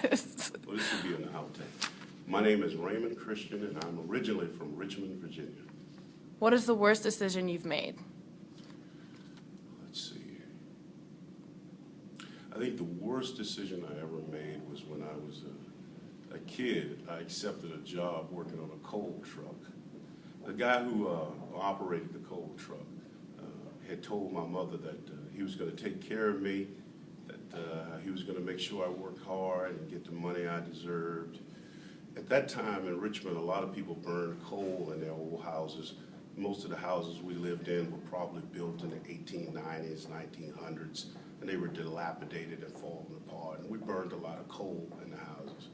Well, this will be an outtake. My name is Raymond Christian, and I'm originally from Richmond, Virginia. What is the worst decision you've made? Let's see. I think the worst decision I ever made was when I was a kid. I accepted a job working on a coal truck. The guy who operated the coal truck had told my mother that he was going to take care of me, that he was going to make sure I worked hard and get the money I deserved. At that time in Richmond, a lot of people burned coal in their old houses. Most of the houses we lived in were probably built in the 1890s, 1900s, and they were dilapidated and falling apart. And we burned a lot of coal in the houses.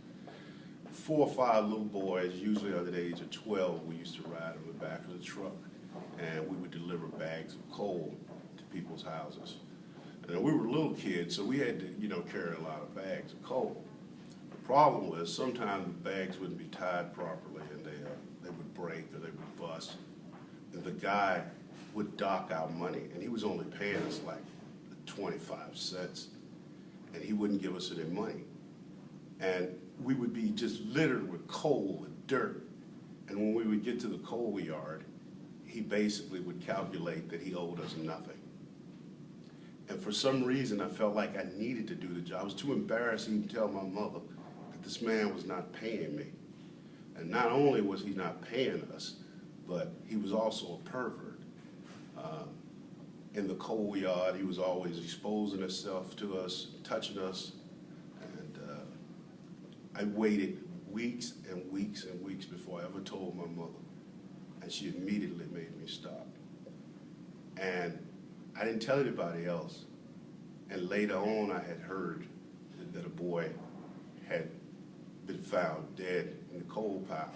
4 or 5 little boys, usually under the age of 12, we used to ride on the back of the truck, and we would deliver bags of coal to people's houses. And we were little kids, so we had to, carry a lot of bags of coal. The problem was sometimes the bags wouldn't be tied properly, and they would break or they would bust. And the guy would dock our money, and he was only paying us like 25 cents, and he wouldn't give us any money. And we would be just littered with coal and dirt, and when we would get to the coal yard, he basically would calculate that he owed us nothing. And for some reason, I felt like I needed to do the job. I was too embarrassed to even tell my mother that this man was not paying me. And not only was he not paying us, but he was also a pervert. In the coal yard, he was always exposing himself to us, touching us, and I waited weeks and weeks and weeks before I ever told my mother, and she immediately made me stop. And I didn't tell anybody else, and later on I had heard that a boy had been found dead in the coal pile.